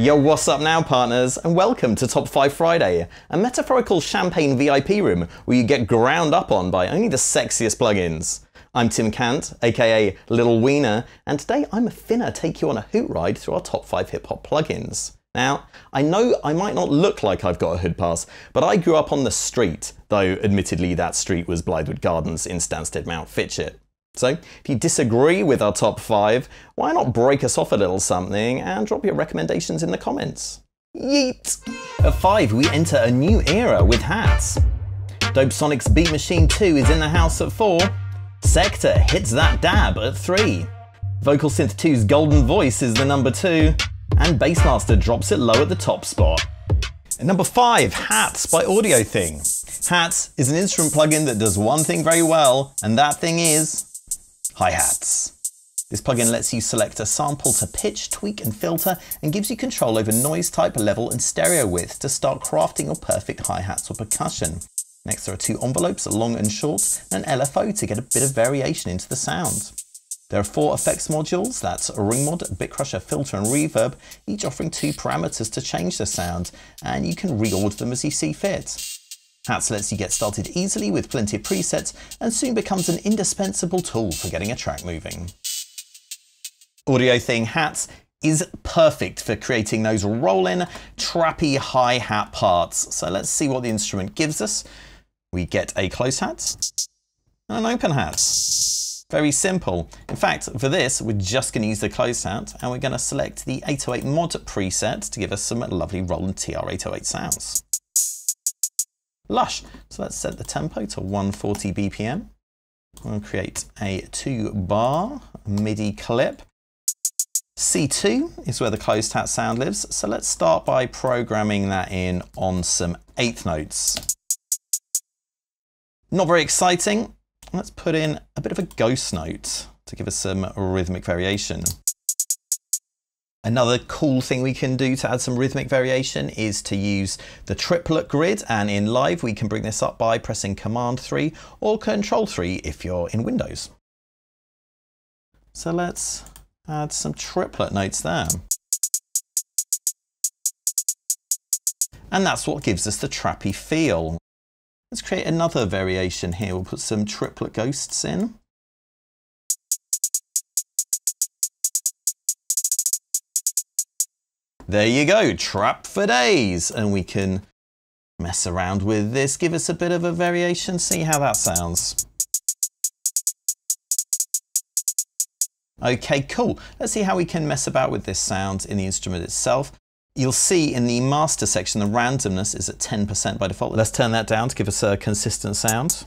Yo, what's up now, partners, and welcome to Top 5 Friday, a metaphorical champagne VIP room where you get ground up on by only the sexiest plugins. I'm Tim Cant, aka Little Wiener, and today I'm finna take you on a hoot ride through our top 5 hip-hop plugins. Now, I know I might not look like I've got a hood pass, but I grew up on the street, though admittedly that street was Blythewood Gardens in Stansted Mount Fitchett. So, if you disagree with our top 5, why not break us off a little something and drop your recommendations in the comments? Yeet! At 5, we enter a new era with hats. Dope Sonic's Beat Machine 2 is in the house at 4. Sector hits that dab at 3. VocalSynth 2's Golden Voice is the number 2. And Bassmaster drops it low at the top spot. At number 5, Hats by AudioThing. Hats is an instrument plugin that does one thing very well, and that thing is hi-hats. This plugin lets you select a sample to pitch, tweak and filter, and gives you control over noise type, level and stereo width to start crafting your perfect hi-hats or percussion. Next there are 2 envelopes, long and short, and an LFO to get a bit of variation into the sound. There are 4 effects modules, that's a ring mod, bit crusher, filter and reverb, each offering 2 parameters to change the sound, and you can reorder them as you see fit. Hats lets you get started easily with plenty of presets and soon becomes an indispensable tool for getting a track moving. AudioThing Hats is perfect for creating those roll-in, trappy hi-hat parts. So let's see what the instrument gives us. We get a closed hat and an open hat. Very simple. In fact, for this, we're just going to use the closed hat and we're going to select the 808 mod preset to give us some lovely roll-in TR-808 sounds. Lush. So let's set the tempo to 140 BPM. We'll create a 2-bar MIDI clip. C2 is where the closed hat sound lives. So let's start by programming that in on some 8th notes. Not very exciting. Let's put in a bit of a ghost note to give us some rhythmic variation. Another cool thing we can do to add some rhythmic variation is to use the triplet grid, and in Live we can bring this up by pressing Command 3 or Control 3 if you're in Windows. So let's add some triplet notes there. And that's what gives us the trappy feel. Let's create another variation here. We'll put some triplet ghosts in. There you go, trap for days. And we can mess around with this, give us a bit of a variation, see how that sounds. Okay, cool. Let's see how we can mess about with this sound in the instrument itself. You'll see in the master section, the randomness is at 10% by default. Let's turn that down to give us a consistent sound.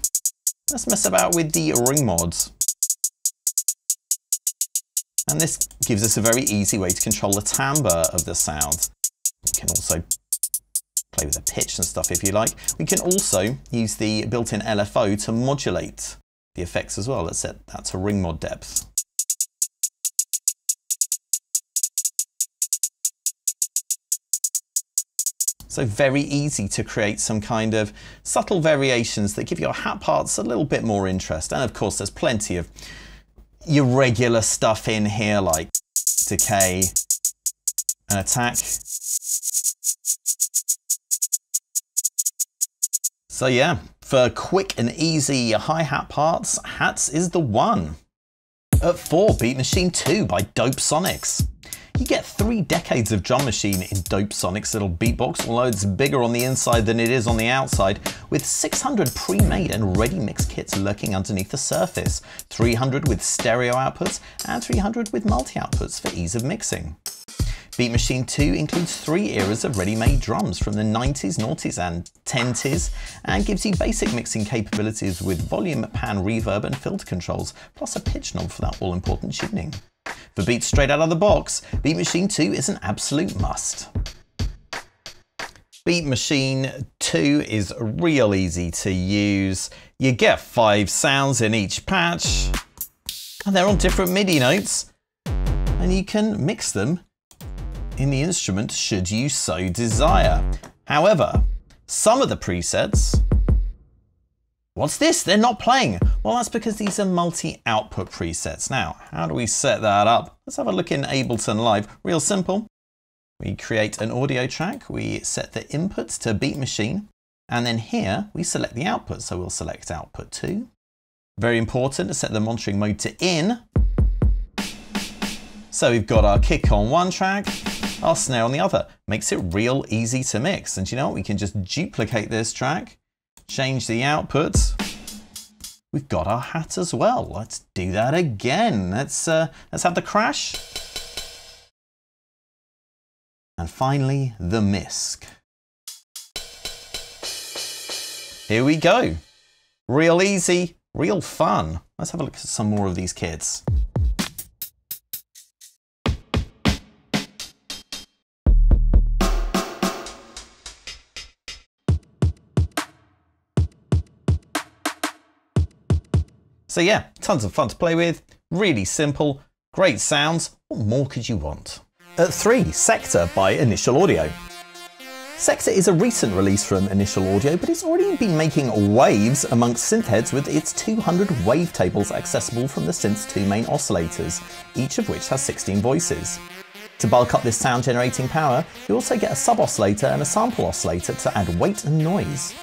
Let's mess about with the ring mods. And this gives us a very easy way to control the timbre of the sound. You can also play with the pitch and stuff if you like. We can also use the built-in LFO to modulate the effects as well. Let's set that to ring mod depth. So very easy to create some kind of subtle variations that give your hat parts a little bit more interest. And of course, there's plenty of your regular stuff in here like decay and attack. So yeah, for quick and easy hi-hat parts, Hats is the one. At 4, Beat Machine 2 by Dope Sonics. You get 3 decades of drum machine in Dope Sonic's little beatbox, although it's bigger on the inside than it is on the outside, with 600 pre-made and ready mix kits lurking underneath the surface, 300 with stereo outputs and 300 with multi-outputs for ease of mixing. Beat Machine 2 includes 3 eras of ready-made drums from the 90s, noughties and 10s, and gives you basic mixing capabilities with volume, pan, reverb and filter controls, plus a pitch knob for that all-important tuning. For beats straight out of the box, Beat Machine 2 is an absolute must. Beat Machine 2 is real easy to use. You get 5 sounds in each patch, and they're on different MIDI notes, and you can mix them in the instrument should you so desire. However, some of the presets What's this? They're not playing. Well, that's because these are multi-output presets. Now, how do we set that up? Let's have a look in Ableton Live. Real simple. We create an audio track, we set the inputs to Beat Machine, and then here we select the output. So we'll select output 2. Very important to set the monitoring mode to in. So we've got our kick on one track, our snare on the other. Makes it real easy to mix. And you know what? We can just duplicate this track, change the outputs. We've got our hat as well. Let's do that again. Let's have the crash. And finally, the misc. Here we go. Real easy, real fun. Let's have a look at some more of these kids. So yeah, tons of fun to play with, really simple, great sounds. What more could you want? At 3, Sector by Initial Audio. Sector is a recent release from Initial Audio, but it's already been making waves amongst synth heads with its 200 wavetables accessible from the synth's 2 main oscillators, each of which has 16 voices. To bulk up this sound generating power, you also get a sub-oscillator and a sample oscillator to add weight and noise.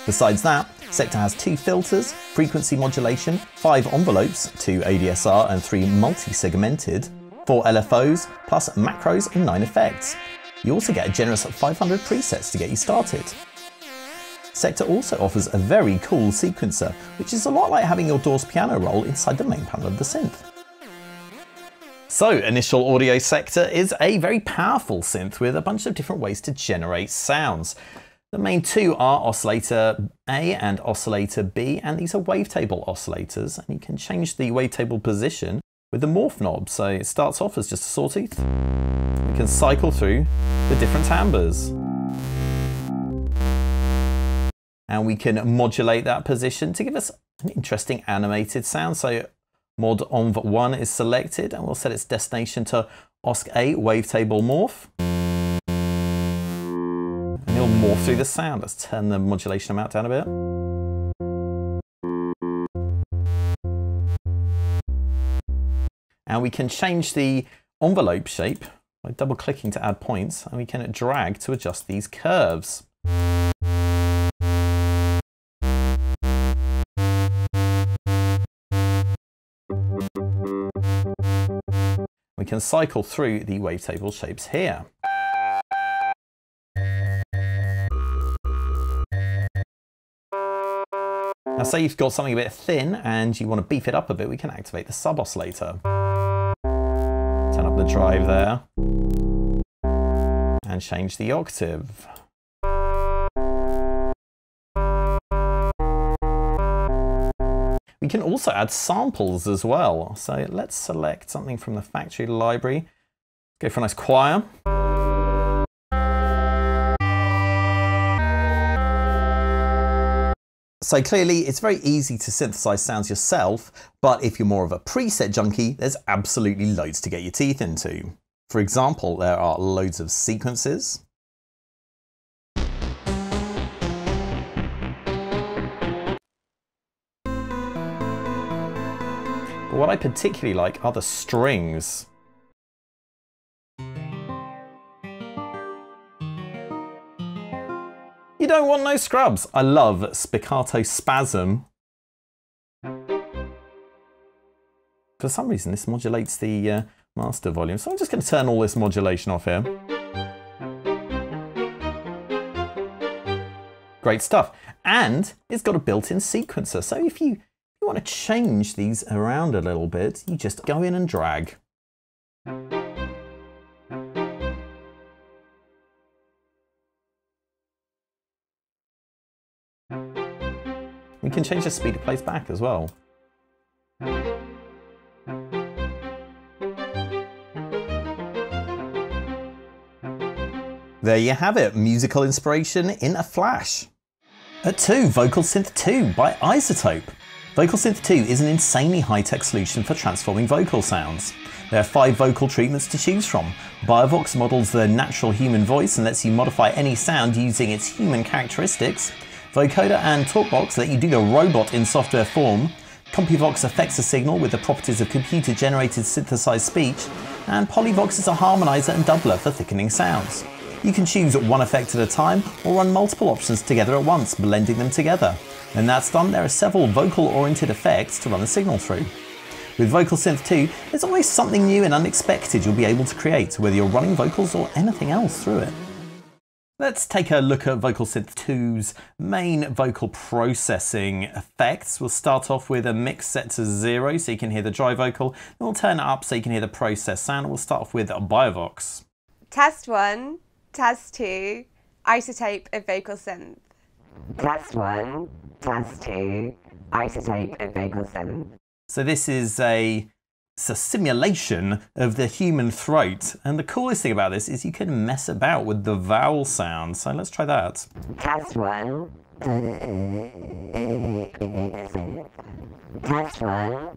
Besides that, Sector has 2 filters, frequency modulation, 5 envelopes, 2 ADSR and 3 multi-segmented, 4 LFOs, plus macros and 9 effects. You also get a generous 500 presets to get you started. Sector also offers a very cool sequencer, which is a lot like having your DAW's piano roll inside the main panel of the synth. So Initial Audio Sector is a very powerful synth with a bunch of different ways to generate sounds. The main 2 are oscillator A and oscillator B, and these are wavetable oscillators, and you can change the wavetable position with the morph knob. So it starts off as just a sawtooth. We can cycle through the different timbres. And we can modulate that position to give us an interesting animated sound. So mod env 1 is selected, and we'll set its destination to osc A wavetable morph. And it'll morph through the sound. Let's turn the modulation amount down a bit. And we can change the envelope shape by double clicking to add points, and we can drag to adjust these curves. We can cycle through the wavetable shapes here. Now say you've got something a bit thin and you want to beef it up a bit, we can activate the sub-oscillator. Turn up the drive there and change the octave. We can also add samples as well. So let's select something from the factory library. Go for a nice choir. So clearly it's very easy to synthesize sounds yourself, but if you're more of a preset junkie, there's absolutely loads to get your teeth into. For example, there are loads of sequences. But what I particularly like are the strings. You don't want no scrubs. I love Spiccato Spasm. For some reason, this modulates the master volume, so I'm just going to turn all this modulation off here. Great stuff. And it's got a built-in sequencer, so if you want to change these around a little bit, you just go in and drag. We can change the speed it plays back as well. There you have it, musical inspiration in a flash. At 2, VocalSynth 2 by iZotope. VocalSynth 2 is an insanely high-tech solution for transforming vocal sounds. There are 5 vocal treatments to choose from. BioVox models the natural human voice and lets you modify any sound using its human characteristics. Vocoder and TalkBox let you do the robot in software form. CompuVox affects a signal with the properties of computer-generated synthesized speech, and Polyvox is a harmonizer and doubler for thickening sounds. You can choose one effect at a time or run multiple options together at once, blending them together. When that's done, there are several vocal-oriented effects to run the signal through. With VocalSynth 2, there's always something new and unexpected you'll be able to create, whether you're running vocals or anything else through it. Let's take a look at VocalSynth 2's main vocal processing effects. We'll start off with a mix set to 0 so you can hear the dry vocal, then we'll turn it up so you can hear the processed sound. We'll start off with BioVox. Test 1, Test 2, iZotope of VocalSynth. Test 1, Test 2, iZotope of VocalSynth. So this is a simulation of the human throat, and the coolest thing about this is you can mess about with the vowel sound. So let's try that. Test 1. Test 1.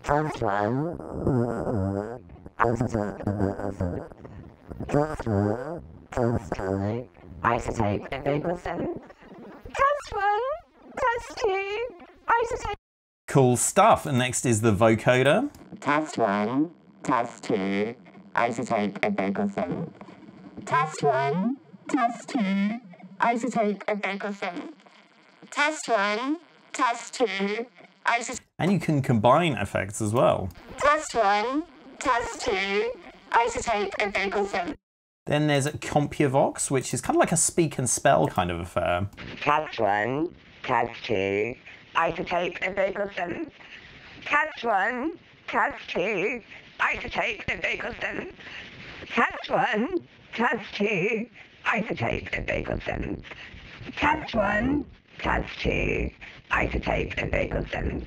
Test 1. iZotope of VocalSynth. Test 1, Test 2, iZotope. Cool stuff. And next is the vocoder. Test 1, Test 2, iZotope of VocalSynth. Test 1, Test 2, iZotope of VocalSynth. Test 1, Test 2, iZotope. And you can combine effects as well. Test 1, Test 2, iZotope of VocalSynth. Then there's CompuVox, which is kind of like a speak and spell kind of affair. Test 1, Test 2, iZotope of VocalSynth. Test 1, Test 2, iZotope of VocalSynth. Test 1, Test 2, iZotope of VocalSynth. Test 1, Test 2, iZotope of VocalSynth.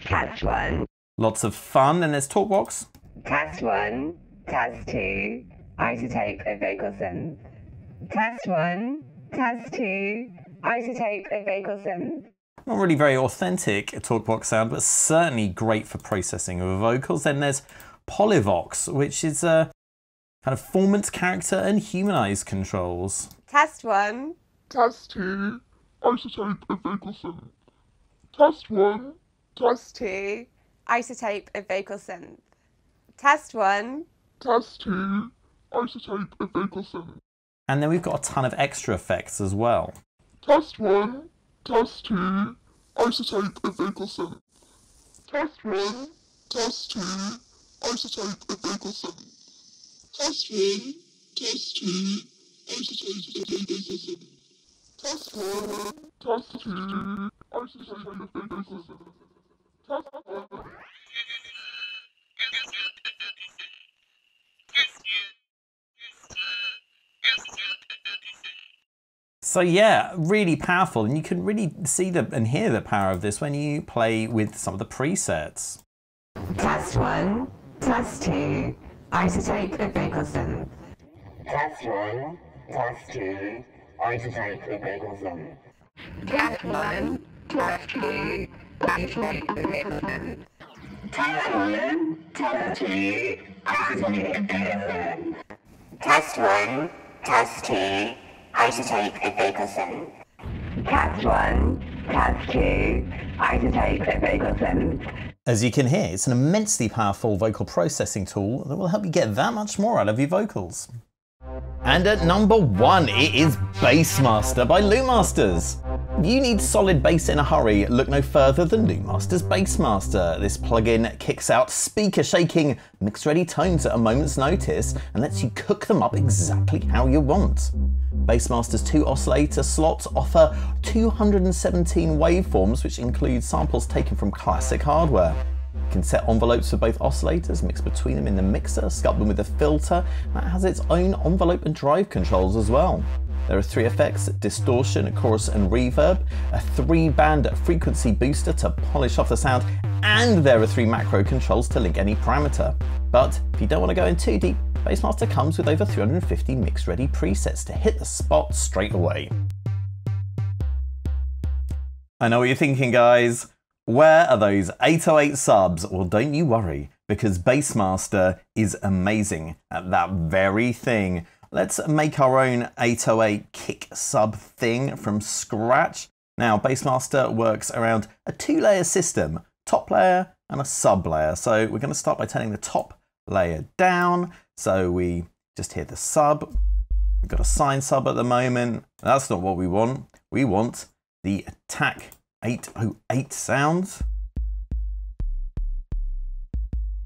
Test 1. Lots of fun. Then there's TalkBox. Test 1, Test 2, iZotope of VocalSynth. Test 1, Test 2, iZotope of VocalSynth. Not really very authentic TalkBox sound, but certainly great for processing of vocals. Then there's Polyvox, which is a kind of formant, character and humanized controls. Test 1, Test 2, iZotope of VocalSynth. Test 1, Test 2, iZotope of VocalSynth. Test 1, Test 2, iZotope of VocalSynth. And then we've got a ton of extra effects as well. Test 1, Test 2, iZotope of VocalSynth. Test 1, Test 2, iZotope of VocalSynth. Test 1, Test 2, iZotope of VocalSynth. Test 1, Test 2, iZotope of VocalSynth. Test 1. So yeah, really powerful, and you can really see and hear the power of this when you play with some of the presets. Test 1, Test 2, iZotope of VocalSynth. Test 1, Test 2, iZotope of VocalSynth. Test 1, Test 2, iZotope of VocalSynth. Test 1, Test 2, iZotope of VocalSynth. Test 1, Test 2, iZotope of VocalSynth. Test 1, Test 2, iZotope of VocalSynth. As you can hear, it's an immensely powerful vocal processing tool that will help you get that much more out of your vocals. And at number 1, it is Bassmaster by Loopmasters. If you need solid bass in a hurry, look no further than Loopmasters Bassmaster. This plugin kicks out speaker-shaking, mix-ready tones at a moment's notice and lets you cook them up exactly how you want. Bassmaster's 2 oscillator slots offer 217 waveforms, which include samples taken from classic hardware. You can set envelopes for both oscillators, mix between them in the mixer, sculpt them with a filter that has its own envelope and drive controls as well. There are 3 effects: distortion, chorus and reverb, a 3-band frequency booster to polish off the sound, and there are 3 macro controls to link any parameter. But if you don't want to go in too deep, Bassmaster comes with over 350 mix-ready presets to hit the spot straight away. I know what you're thinking, guys. Where are those 808 subs? Well, don't you worry, because Bassmaster is amazing at that very thing. Let's make our own 808 kick sub thing from scratch. Now, Bassmaster works around a 2-layer system, top layer and a sub layer. So we're going to start by turning the top layer down. So we just hear the sub. We've got a sine sub at the moment. That's not what we want. We want the attack 808 sound.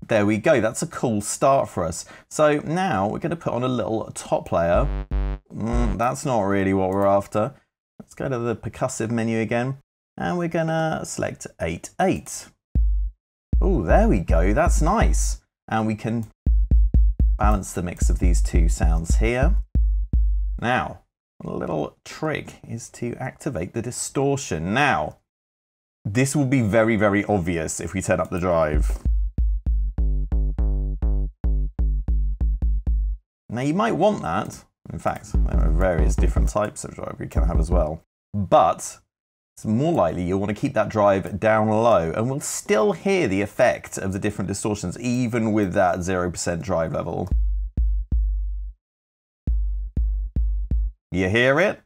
There we go. That's a cool start for us. So now we're going to put on a little top layer. That's not really what we're after. Let's go to the percussive menu again, and we're going to select 8/8. Oh, there we go. That's nice. And we can balance the mix of these two sounds here. Now, a little trick is to activate the distortion. Now, this will be very, very obvious if we turn up the drive. Now, you might want that. In fact, there are various different types of drive we can have as well. But it's more likely you'll want to keep that drive down low, and we'll still hear the effect of the different distortions, even with that 0% drive level. You hear it?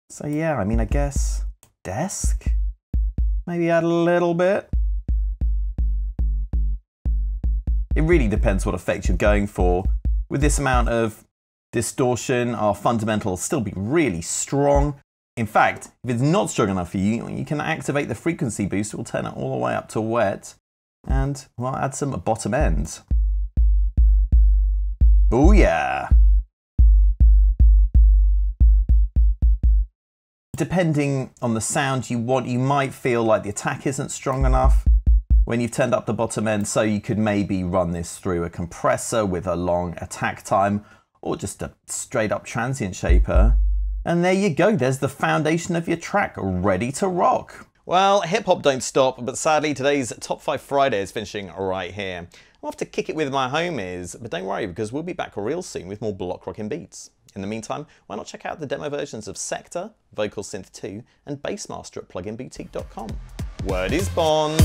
So yeah, I mean, I guess desk? Maybe add a little bit. It really depends what effect you're going for. With this amount of distortion, our fundamental will still be really strong. In fact, if it's not strong enough for you, you can activate the frequency boost. We'll turn it all the way up to wet, and we'll add some bottom end. Oh yeah! Depending on the sound you want, you might feel like the attack isn't strong enough when you've turned up the bottom end, so you could maybe run this through a compressor with a long attack time, or just a straight up transient shaper. And there you go, there's the foundation of your track, ready to rock. Well, hip hop don't stop, but sadly today's Top 5 Friday is finishing right here. I'll have to kick it with my homies, but don't worry, because we'll be back real soon with more block rocking beats. In the meantime, why not check out the demo versions of Sector, VocalSynth 2, and Bassmaster at pluginboutique.com. Word is bond!